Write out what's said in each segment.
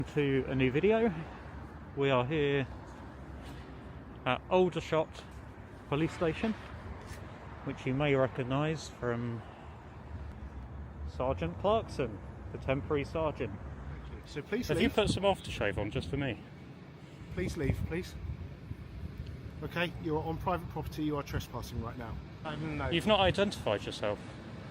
To a new video. We are here at Aldershot police station, which you may recognise from Sergeant Clarkson, the temporary sergeant. So please Have leave. you put some aftershave on just for me? Please leave, please. Okay, you're on private property, you are trespassing right now. No. You've not identified yourself.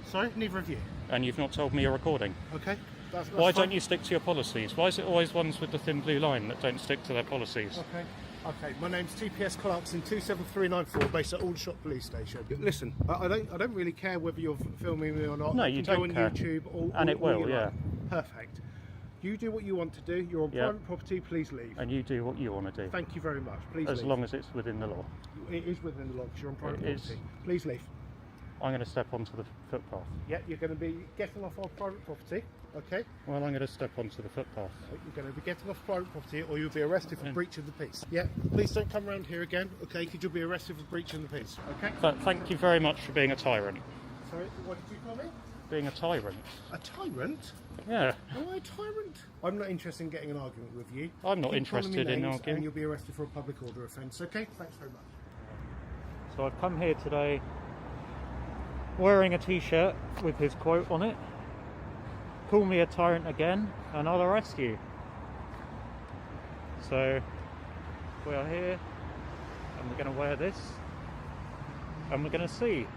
Sorry, neither of you. And you've not told me you're recording. Okay, that's Why fine. don't you stick to your policies? Why is it always ones with the thin blue line that don't stick to their policies? Okay. My name's TPS Clarkson 27394, based at Aldershot Police Station. Listen, I don't really care whether you're filming me or not. No, I you can don't go care. on YouTube, And it will, you yeah. like. Perfect. You do what you want to do. You're on private property. Please leave. And you do what you want to do. Thank you very much. Please as leave. long as it's within the law. It is within the law because you're on private It property. is. Please leave. I'm going to step onto the footpath. Yeah, you're going to be getting off our private property. Okay. Well, I'm going to step onto the footpath. You're going to be getting off private property, or you'll be arrested for breach of the peace. Yeah. Please don't come around here again. Okay, because you'll be arrested for breach of the peace. Okay. But thank you very much for being a tyrant. Sorry, what did you call me? Being a tyrant. A tyrant? Yeah. Am I a tyrant? I'm not interested in getting an argument with you. I'm not Keep calling interested me in names arguing. And you'll be arrested for a public order offence. Okay. Thanks very much. So I've come here today wearing a t-shirt with his quote on it. Call me a tyrant again and I'll arrest you. So we are here and we're going to wear this and we're going to see,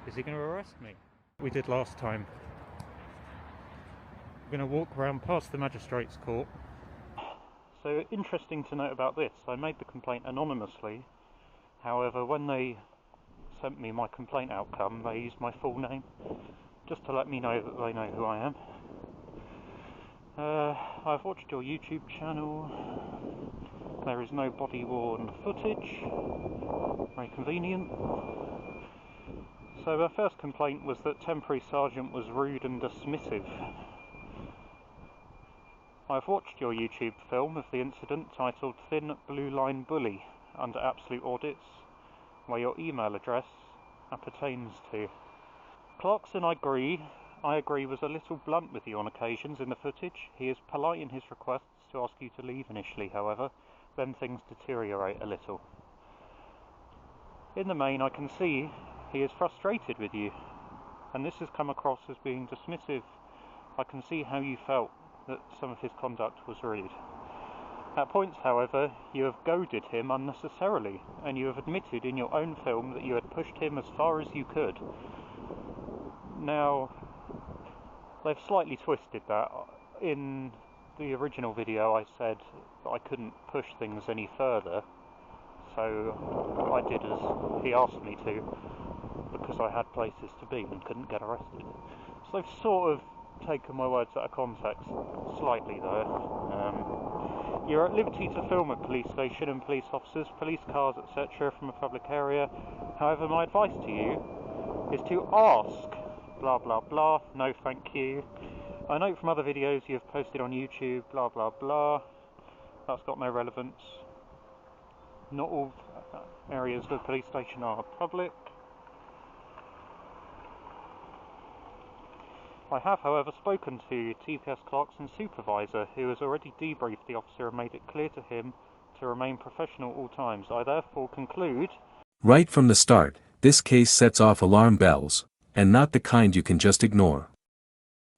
is he going to arrest me? We did last time. We're going to walk around past the magistrate's court. So interesting to note about this, I made the complaint anonymously. However, when they sent me my complaint outcome, they used my full name, just to let me know that they know who I am. I've watched your YouTube channel. There is no body-worn footage. Very convenient. So their first complaint was that temporary sergeant was rude and dismissive. I've watched your YouTube film of the incident titled Thin Blue Line Bully under Absolute Audits, where your email address appertains to. Clarkson, I agree, was a little blunt with you on occasions in the footage. He is polite in his requests to ask you to leave initially, however, then things deteriorate a little. In the main, I can see he is frustrated with you, and this has come across as being dismissive. I can see how you felt that some of his conduct was rude. At points, however, you have goaded him unnecessarily, and you have admitted in your own film that you had pushed him as far as you could. Now, they've slightly twisted that. In the original video I said that I couldn't push things any further, so I did as he asked me to, because I had places to be and couldn't get arrested. So they've sort of taken my words out of context, slightly though. You're at liberty to film at police station and police officers, police cars, etc. from a public area. However, my advice to you is to ask blah blah blah, no thank you. I note from other videos you've posted on YouTube, blah blah blah. That's got no relevance. Not all areas of the police station are public. I have, however, spoken to TPS Clarkson's supervisor, who has already debriefed the officer and made it clear to him to remain professional at all times. I therefore conclude... Right from the start, this case sets off alarm bells, and not the kind you can just ignore.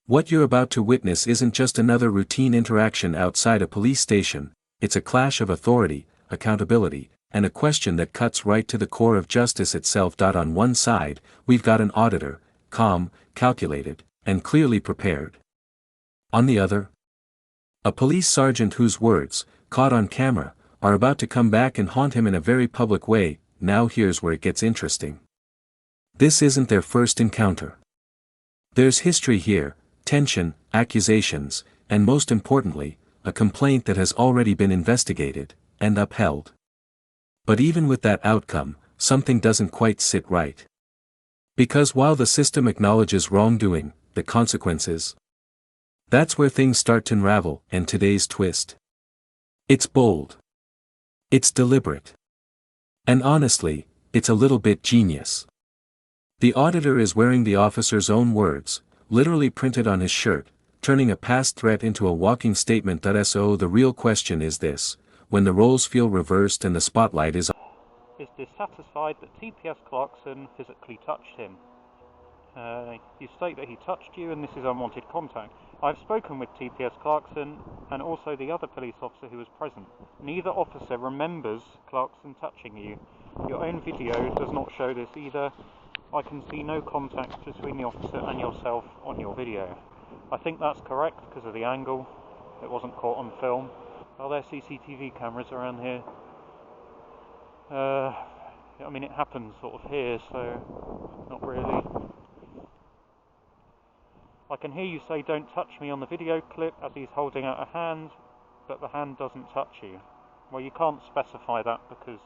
What you're about to witness isn't just another routine interaction outside a police station, it's a clash of authority, accountability, and a question that cuts right to the core of justice itself. On one side, we've got an auditor, calm, calculated, and clearly prepared. On the other, a police sergeant whose words, caught on camera, are about to come back and haunt him in a very public way. Now here's where it gets interesting. This isn't their first encounter. There's history here, tension, accusations, and most importantly, a complaint that has already been investigated and upheld. But even with that outcome, something doesn't quite sit right. Because while the system acknowledges wrongdoing, the consequences, that's where things start to unravel. And today's twist, it's bold, it's deliberate, and honestly, it's a little bit genius. The auditor is wearing the officer's own words, literally printed on his shirt, turning a past threat into a walking statement. So the real question is this: when the roles feel reversed and the spotlight is dissatisfied that TPS Clarkson physically touched him. You state that he touched you and this is unwanted contact. I've spoken with TPS Clarkson and also the other police officer who was present. Neither officer remembers Clarkson touching you. Your own video does not show this either. I can see no contact between the officer and yourself on your video. I think that's correct because of the angle. It wasn't caught on film. Are there CCTV cameras around here? I mean, it happens sort of here, so not really. I can hear you say don't touch me on the video clip as he's holding out a hand, but the hand doesn't touch you. Well, you can't specify that because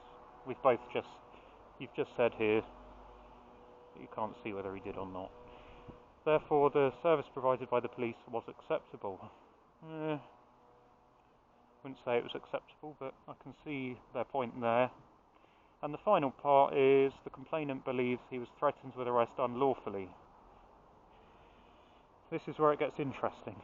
you've just said here that you can't see whether he did or not. Therefore, the service provided by the police was acceptable. Wouldn't say it was acceptable, but I can see their point there. And the final part is the complainant believes he was threatened with arrest unlawfully. This is where it gets interesting.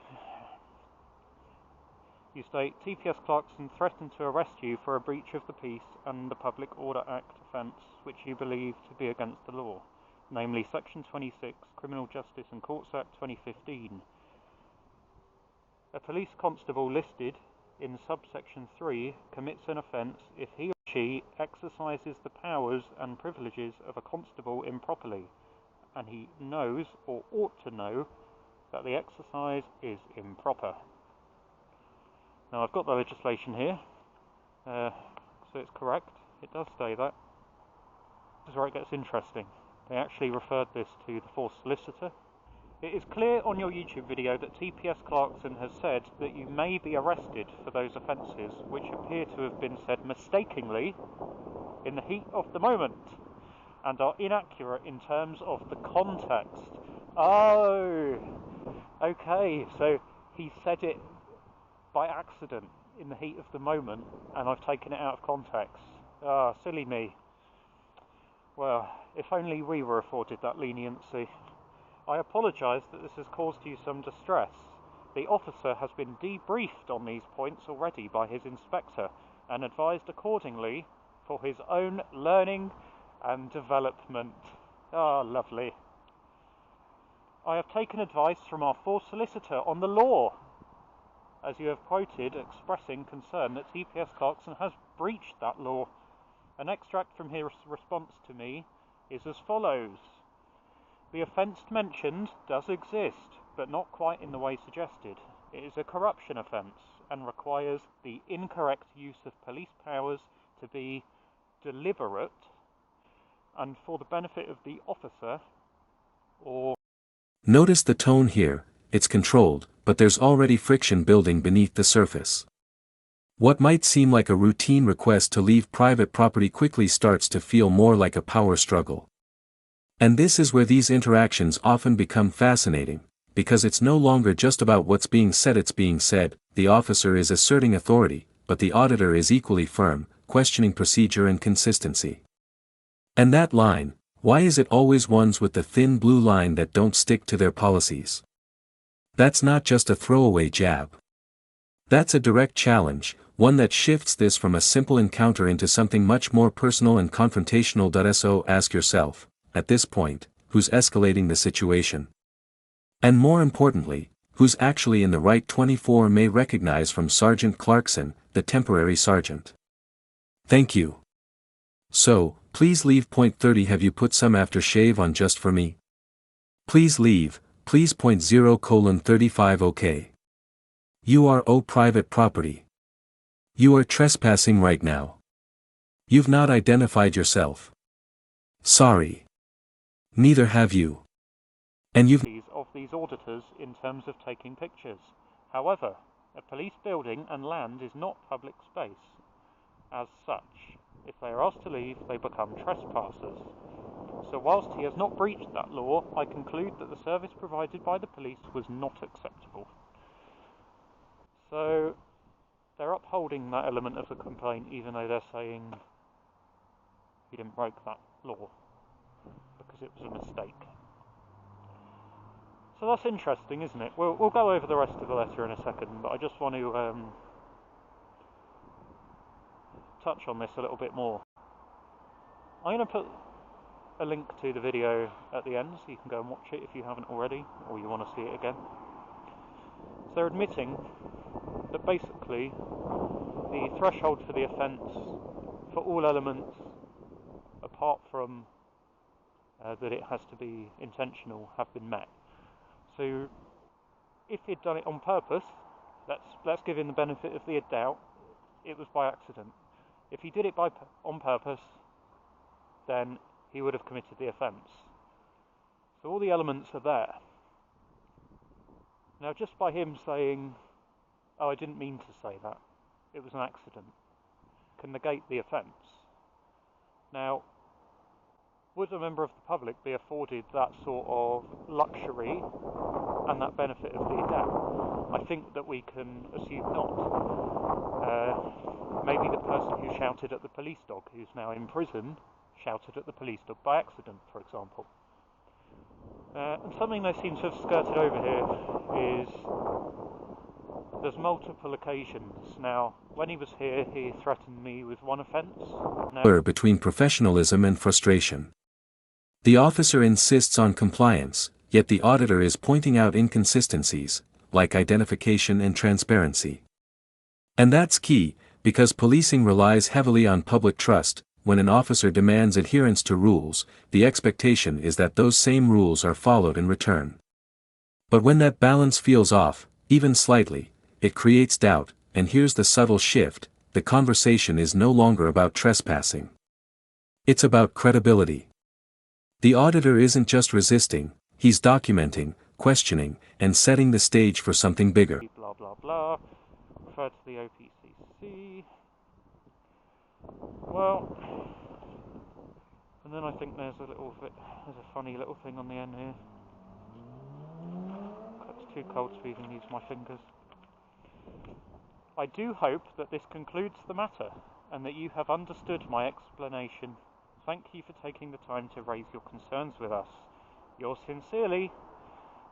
You state, TPS Clarkson threatened to arrest you for a breach of the peace and the Public Order Act offence which you believe to be against the law, namely Section 26, Criminal Justice and Courts Act 2015. A police constable listed in subsection 3 commits an offence if he or she exercises the powers and privileges of a constable improperly, and he knows or ought to know that the exercise is improper. Now I've got the legislation here, so it's correct, it does say that. This is where it gets interesting. They actually referred this to the force solicitor. It is clear on your YouTube video that TPS Clarkson has said that you may be arrested for those offences which appear to have been said mistakenly in the heat of the moment and are inaccurate in terms of the context. Oh, okay, so he said it by accident in the heat of the moment and I've taken it out of context. Ah, silly me. Well, if only we were afforded that leniency. I apologise that this has caused you some distress. The officer has been debriefed on these points already by his inspector and advised accordingly for his own learning and development. Ah, lovely. I have taken advice from our force solicitor on the law, as you have quoted expressing concern that TPS Clarkson has breached that law. An extract from his response to me is as follows. The offence mentioned does exist, but not quite in the way suggested. It is a corruption offence and requires the incorrect use of police powers to be deliberate and for the benefit of the officer or... Notice the tone here, it's controlled, but there's already friction building beneath the surface. What might seem like a routine request to leave private property quickly starts to feel more like a power struggle. And this is where these interactions often become fascinating, because it's no longer just about what's being said. It's being said, the officer is asserting authority, but the auditor is equally firm, questioning procedure and consistency. And that line, why is it always ones with the thin blue line that don't stick to their policies? That's not just a throwaway jab. That's a direct challenge, one that shifts this from a simple encounter into something much more personal and confrontational. So ask yourself, at this point, who's escalating the situation? And more importantly, who's actually in the right? 24 may recognize from Sergeant Clarkson, the temporary sergeant. Thank you. So, please leave. Point 30. Have you put some aftershave on just for me? Please leave, please. Point 0:35. Okay. You are private property. You are trespassing right now. You've not identified yourself. Sorry. Neither have you. And you've of these auditors in terms of taking pictures. However, a police building and land is not public space. As such, if they are asked to leave, they become trespassers. So whilst he has not breached that law, I conclude that the service provided by the police was not acceptable. So they're upholding that element of the complaint even though they're saying he didn't break that law because it was a mistake. So that's interesting, isn't it? We'll go over the rest of the letter in a second, but I just want to touch on this a little bit more. I'm going to put a link to the video at the end, so you can go and watch it if you haven't already, or you want to see it again. So they're admitting that basically the threshold for the offence for all elements, apart from that it has to be intentional, have been met. So if he'd done it on purpose, let's give him the benefit of the doubt, it was by accident. If he did it on purpose, then he would have committed the offence. So all the elements are there. Now, just by him saying, "Oh, I didn't mean to say that, it was an accident," can negate the offence. Now, would a member of the public be afforded that sort of luxury and that benefit of the doubt? I think that we can assume not. Maybe the person who shouted at the police dog, who's now in prison, shouted at the police dog by accident, for example. And something they seem to have skirted over here is there's multiple occasions. Now, when he was here, he threatened me with one offence. Between professionalism and frustration. The officer insists on compliance, yet the auditor is pointing out inconsistencies, like identification and transparency. And that's key, because policing relies heavily on public trust. When an officer demands adherence to rules, the expectation is that those same rules are followed in return. But when that balance feels off, even slightly, it creates doubt, and here's the subtle shift: the conversation is no longer about trespassing. It's about credibility. The auditor isn't just resisting, he's documenting, questioning, and setting the stage for something bigger. Blah blah blah, refer to the OPCC. Well, and then I think there's a funny little thing on the end here. It's too cold to even use my fingers. I do hope that this concludes the matter, and that you have understood my explanation. Thank you for taking the time to raise your concerns with us. Yours sincerely,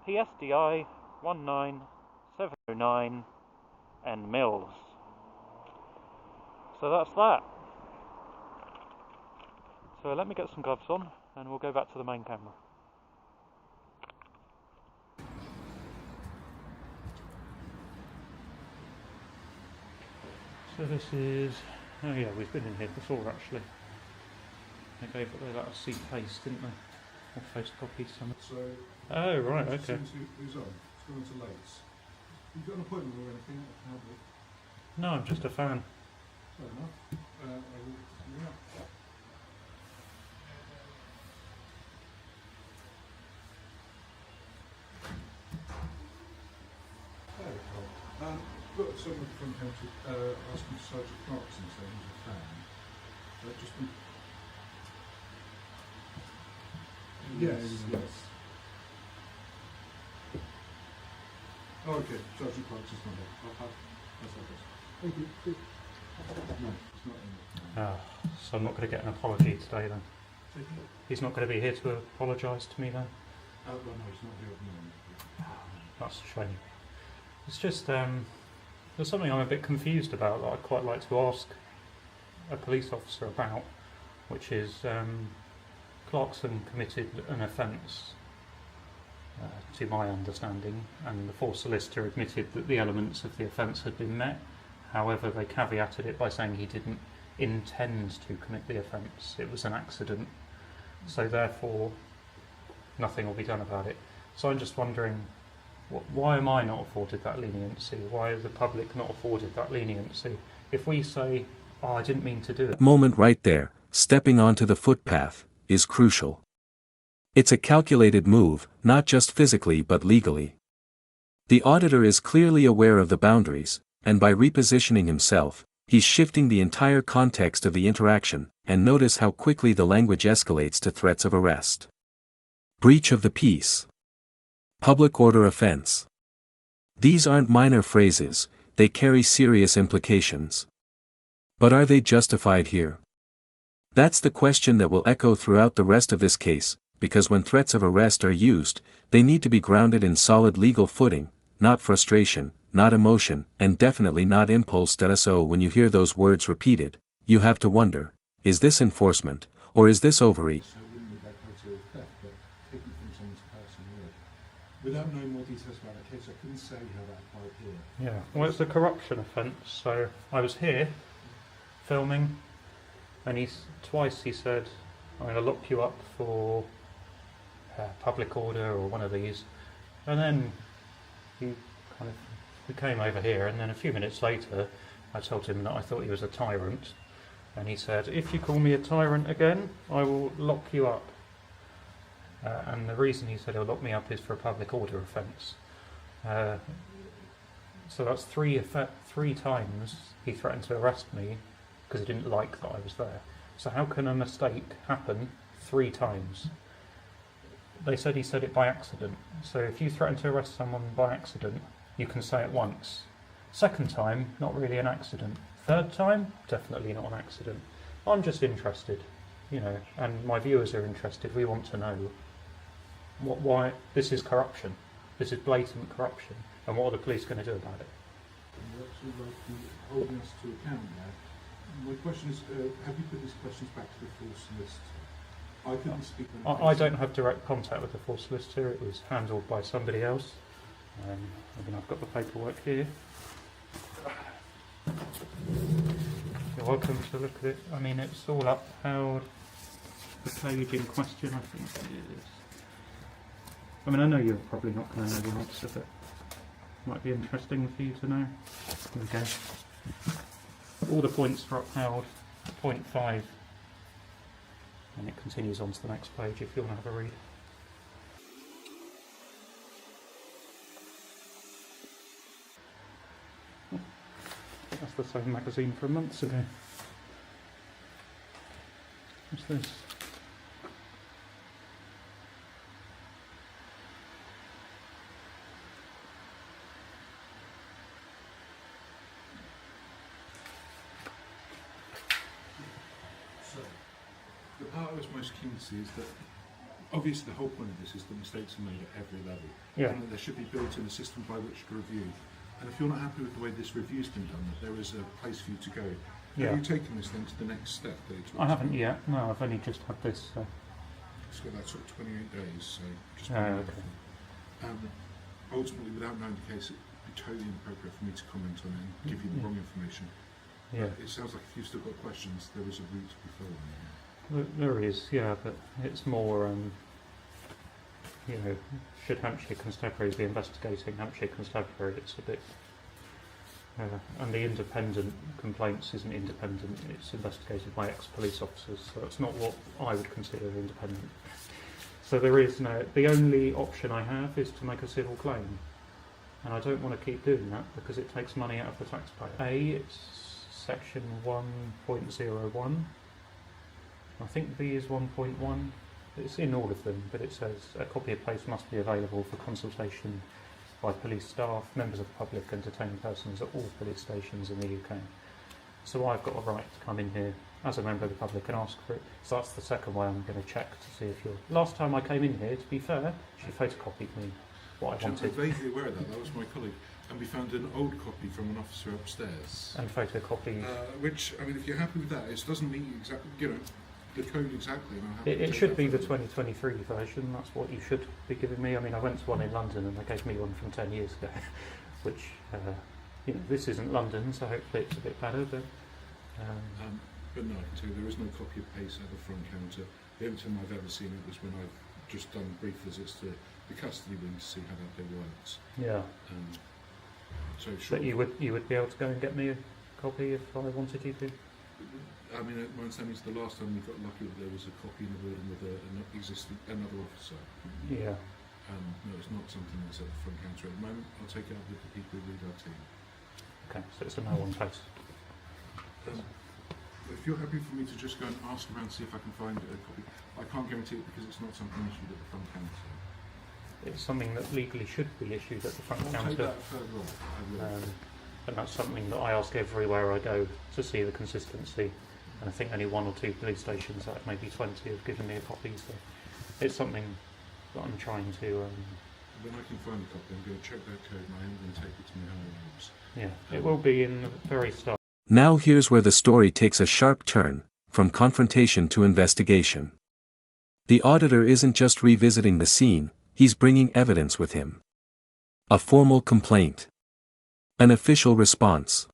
PSDI 19709 N Mills. So that's that. So let me get some gloves on, and we'll go back to the main camera. So this is, oh yeah, we've been in here before actually. They let us see paste, didn't they? Or photocopy some. So, oh right, okay. Who's on? It's going to Lates. You've got an appointment or anything? I can help with. No, I'm just a fan. Fair enough. I will bring it up. There we go. Look, someone from County asking Sergeant Clarkson, saying he's a fan. Just been... Yes, yes. Oh, okay, Sergeant Clarkson's not here. That's like this. Thank you. No, it's not in. So I'm not going to get an apology today then? He's not going to be here to apologise to me then? Well, no, he's not here at the moment. That's a shame. It's just, there's something I'm a bit confused about that I'd quite like to ask a police officer about, which is Clarkson committed an offence, to my understanding, and the force solicitor admitted that the elements of the offence had been met. However, they caveated it by saying he didn't intend to commit the offence, it was an accident, so therefore nothing will be done about it. So I'm just wondering, why am I not afforded that leniency? Why is the public not afforded that leniency? If we say, "Oh, I didn't mean to do it." That moment right there, stepping onto the footpath, is crucial. It's a calculated move, not just physically but legally. The auditor is clearly aware of the boundaries, and by repositioning himself, he's shifting the entire context of the interaction, and notice how quickly the language escalates to threats of arrest. Breach of the peace. Public order offense. These aren't minor phrases, they carry serious implications. But are they justified here? That's the question that will echo throughout the rest of this case, because when threats of arrest are used, they need to be grounded in solid legal footing, not frustration, not emotion, and definitely not impulse. So when you hear those words repeated, you have to wonder, is this enforcement, or is this overreach? So it wouldn't be that criteria of theft, but taking from someone's personal word. Without knowing more details about the case, I couldn't say how that applied here. Yeah, well, it's a corruption offence, so I was here filming, and twice he said, I'm going to lock you up for public order or one of these, and then we came over here, and then a few minutes later I told him that I thought he was a tyrant, and he said, if you call me a tyrant again, I will lock you up. And the reason he said he'll lock me up is for a public order offence. So that's three times he threatened to arrest me because he didn't like that I was there. So how can a mistake happen 3 times? They said he said it by accident. So if you threaten to arrest someone by accident, you can say it once. Second time, not really an accident. Third time, definitely not an accident. I'm just interested, you know, and my viewers are interested. We want to know why this is corruption. This is blatant corruption. And what are the police going to do about it? You're actually like holding us to account there. My question is, have you put these questions back to the full solicitor? I couldn't speak on I don't have direct contact with the full solicitor. It was handled by somebody else. I've got the paperwork here. You're welcome to look at it. I mean, it's all upheld. The page in question, I think it is. I mean, I know you're probably not going to know the answer, but it might be interesting for you to know. Here we go. All the points are upheld. Point 5. And it continues on to the next page if you want to have a read. That's the same magazine from months ago. What's this? So, the part I was most keen to see is that obviously the whole point of this is that mistakes are made at every level. Yeah. And that there should be built in a system by which to review. And if you're not happy with the way this review's been done, that there is a place for you to go. Yeah. Have you taken this then to the next step that you talked I haven't yet. No, I've only just had this. It's got that sort of 28 days, so just Okay. ultimately, without knowing the case, it would be totally inappropriate for me to comment on it and give you the wrong information. Yeah. It sounds like if you've still got questions, there is a route to be following. There is, yeah, but it's more, you know, should Hampshire Constabulary be investigating Hampshire Constabulary? It's a bit, and the independent complaints isn't independent, it's investigated by ex-police officers, so it's not what I would consider independent. So there is no, the only option I have is to make a civil claim, and I don't want to keep doing that because it takes money out of the taxpayer. It's section 1.01. I think B is 1.1. It's in all of them, but it says a copy of post must be available for consultation by police staff, members of the public and detained persons at all police stations in the UK. So I've got a right to come in here as a member of the public and ask for it. So that's the second way I'm going to check to see if you're... Last time I came in here, to be fair, she photocopied me what I wanted. I'm vaguely aware of that. That was my colleague. And we found an old copy from an officer upstairs. And photocopied. Which, I mean, if you're happy with that, it doesn't meet exactly, you know, the code exactly. And I'm happy It should be the 2023 version, that's what you should be giving me. I mean, I went to one in London and they gave me one from 10 years ago, which, you know, this isn't London, so hopefully it's a bit better, but... But no, I can tell you there is no copy of PACE at the front counter. The only time I've ever seen it was when I've just done brief visits to the custody wing to see how that bit works. Yeah. So sure. But you would be able to go and get me a copy if I wanted you to? I mean, my understanding is the last time we got lucky that there was a copy in the building with another officer. Yeah. No, it's not something that's at the front counter at the moment. I'll take it up with the people who lead our team. Okay, so it's a no-one case. If you're happy for me to just go and ask around, see if I can find a copy, I can't guarantee it because it's not something issued at the front counter. It's something that legally should be issued at the front I'll counter. take that further on. I will. And that's something that I ask everywhere I go to see the consistency. And I think only 1 or 2 police stations out of maybe 20 have given me a copy. So it's something that I'm trying to. When I can find a copy, I'm going to check that code and I am going to take it to my home rooms. Yeah, it will be in the very start. Now here's where the story takes a sharp turn, from confrontation to investigation. The auditor isn't just revisiting the scene, he's bringing evidence with him. A formal complaint. An official response.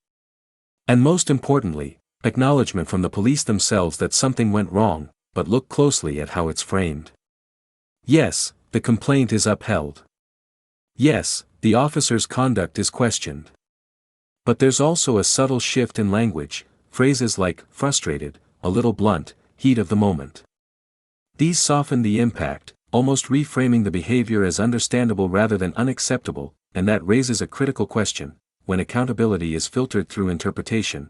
And most importantly, acknowledgement from the police themselves that something went wrong, but look closely at how it's framed. Yes, the complaint is upheld. Yes, the officer's conduct is questioned. But there's also a subtle shift in language, phrases like frustrated, a little blunt, heat of the moment. These soften the impact, almost reframing the behavior as understandable rather than unacceptable, and that raises a critical question: when accountability is filtered through interpretation,